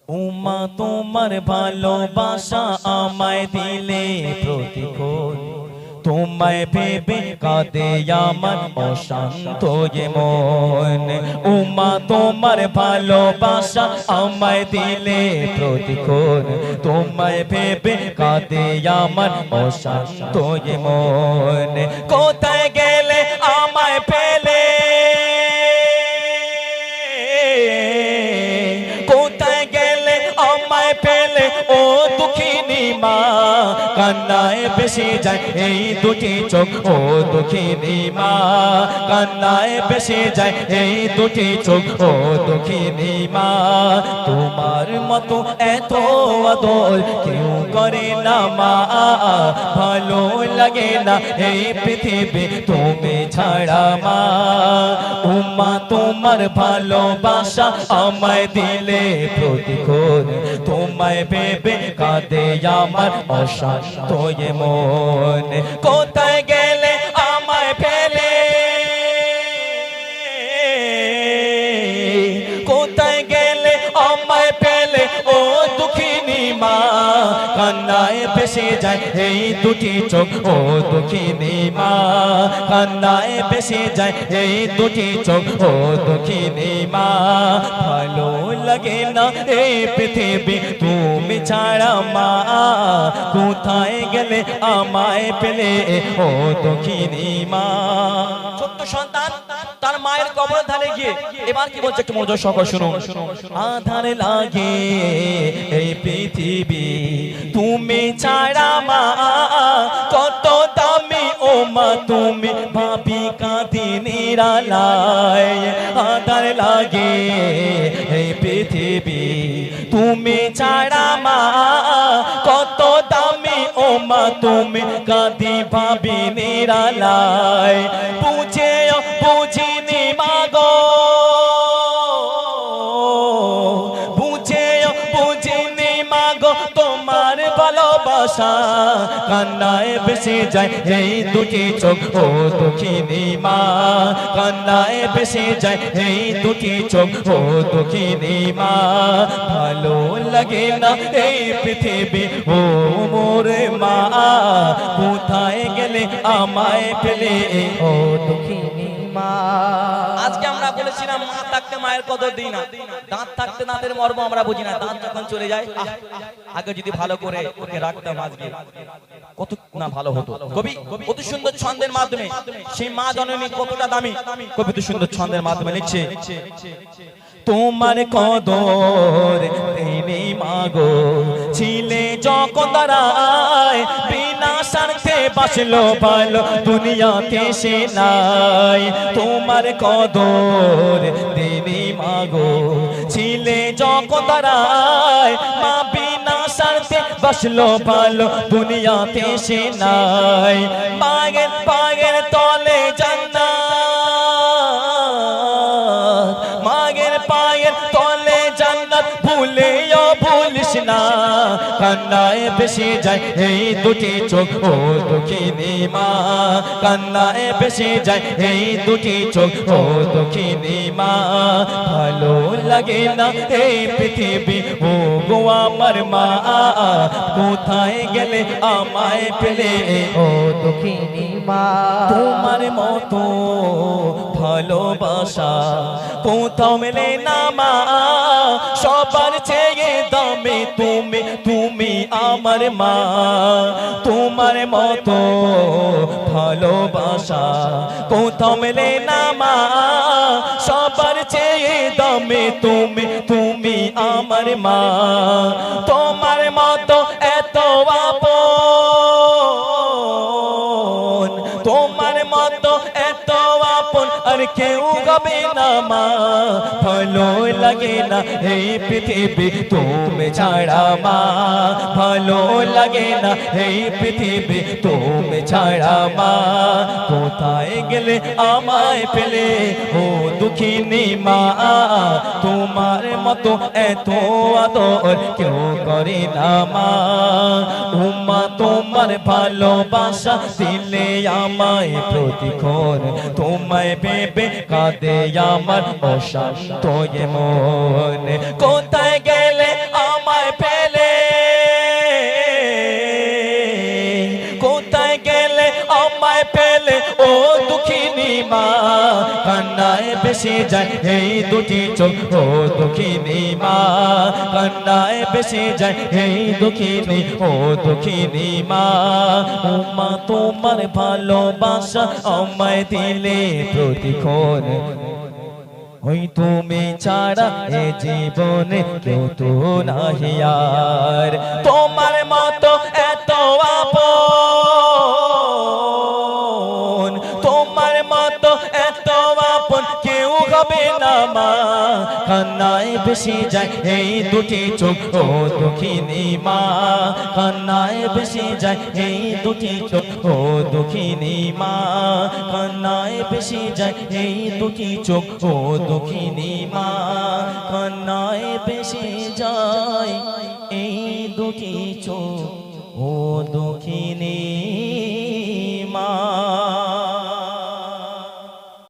উম্মা তোমার ভালোবাসা আমায় দিলে প্রতিক্ষণ, তোমায় ভেবে কাঁদে আমার অশান্ত মন। উম্মা তোমার ভালোবাসা আমায় দিলে প্রতিক্ষণ, তোমায় ভেবে কাঁদে আমার অশান্ত মন। কোথায় গেলে আমায় ফেলে, কোথায় গেলে আমায় ফেলে ও দুঃখিনী মা, কান্নায় বেশি যায় এই দুটি চোখ ও দুঃখিনী মা, কান্নায় বেশি যায় এই দুটি চোখ ও দুঃখিনী মা। তোমার মতো এত আদর কেউ করে না মা, ভালো লাগে না এই পৃথিবী তুমি ছাড়া মা। উম্মা তোমার ভালোবাসা আমায় দিলে প্রতিক্ষণ, তোমায় ভেবে কাঁদে আমার অশান্ত মন। কোথায় গেলে আমায় ফেলে, কোথায় গেলে আমায় ফেলে ও দুঃখিনী মা, কান্নায় ভেসে যায় এই দুটি চোখ ও দুঃখিনী মা, কান্নায় ভেসে যায় এই দুটি চোখ ও দুঃখিনী মা। ভালো লাগে না এই পৃথিবী তুমি ছাড়া মা, কোথায় গেলে আমায় পেলে ও দুঃখিনী মা। ছোট্ট সন্তান তার মায়ের কবর ধারে গিয়ে এবার কি বলছে, একটু মনোযোগ সহকারে শুনুন। আধার লাগে এই পৃথিবী তুমি ছাড়া মা, কত দামি ও মা তুমি ভাবি কাঁদি নিরালায়। আধার লাগে এই পৃথিবী তুমি ছাড়া মা, কত দামি ও মা তুমি কাঁদি ভাবি নিরালায়। বুঝেও বুঝিনি মাগো, বুঝেও বুঝিনি মাগো তোমার ভালোবাসা, কান্নায় ভেসে যায় এই দুটি চোখ ও দুঃখিনী মা, কান্নায় ভেসে যায় এই দুটি চোখ ও দুঃখিনী মা। ভালো লাগে না এই পৃথিবী ও মোরে মা, কোথায় গেলে আমায় পেলে ও দুঃখিনী মা। আজকে আমরা বলেছিলাম মা থাকতে মায়ের কদর দিই না, দাঁত থাকতে দাঁতের মর্ম আমরা বুঝি না। দাঁত যখন চলে যায় আগে যদি ভালো করে ওকে রাখতাম আজকে কত না ভালো হতো। কবি কত সুন্দর ছন্দের মাধ্যমে সেই মা জননী কতটা দামি, কবি তো সুন্দর ছন্দের মাধ্যমে লিখছে। তোমার কদর দেনি মাগো ছিলে যখন দাঁড়ায়, বিনা স্বার্থে বাসলো ভালো দুনিয়াতে সে নাই। তোমার কদর দেনি মাগো ছিলে যখন দাঁড়ায়, মা বিনা স্বার্থে বাসলো ভালো দুনিয়াতে সে নাই। পায়ের পায়ের তলে জান্নাত, মায়ের পায়ের তলে জান্নাত ভুলেও ভুলিস না, কান্নায় ভেসে যায় এই দুটি চোখ ও দুঃখিনী মা, কান্নায় ভেসে যায় এই দুটি চোখ ও দুঃখিনী মা। ভালো লাগে না এই পৃথিবী ও গো আমার মা, কোথায় গেলে আমায় পেলে ও দুঃখিনী মা। তোমার মতো ভালোবাসা কোথাও মেলে না মা, সবার চেয়ে দামি তুমি তুমি আমার মা। তোমার মতো ভালোবাসা কোথাও মেলে না মা, সবার চেয়ে দামি তুমি তুমি আমার মা। তোমার মতো এত আপন, তোমার মতো এত আপন আর কেউ হবে না মা। ভালো লাগে না এই পৃথিবী তুমি ছাড়া মা, ভালো লাগে না এই পৃথিবী তুমি ছাড়া মা। কোথায় গেলে আমায় পেলে ও দুঃখিনী মা, তোমার মতো এত আদর কেউ করে না মা। উম্মা তোমার ভালোবাসা দিলে আমায় প্রতিক্ষণ, তোমায় ভেবে কাঁদে আমার অশান্ত মন। কোথায় গেলে বেশি যায় এই দুটি চোখ ও দুঃখিনী মা কান্নায় বেশি যায় এই দুঃখিনী ও দুঃখিনী মা ও মা তোমার ভালোবাসা আমায় দিলে প্রতিক্ষণ ওই তুমি ছাড়া এ জীবনে কেউ তো নাহি আর তোমার মতো এত আপন তোমার মতো এত আপন কেউ হবে না মা কান্নায় বেশি যায় এই দুটি চোখ ও দুঃখিনী মা কান্নায় বেশি যায় এই দুটি চোখ ও দুঃখিনী মা কান্নায় বেশি যায় এই দুটি চোখ ও দুঃখিনী মা কান্নায় বেশি যায় এই দুটি চোখ ও দুঃখিনী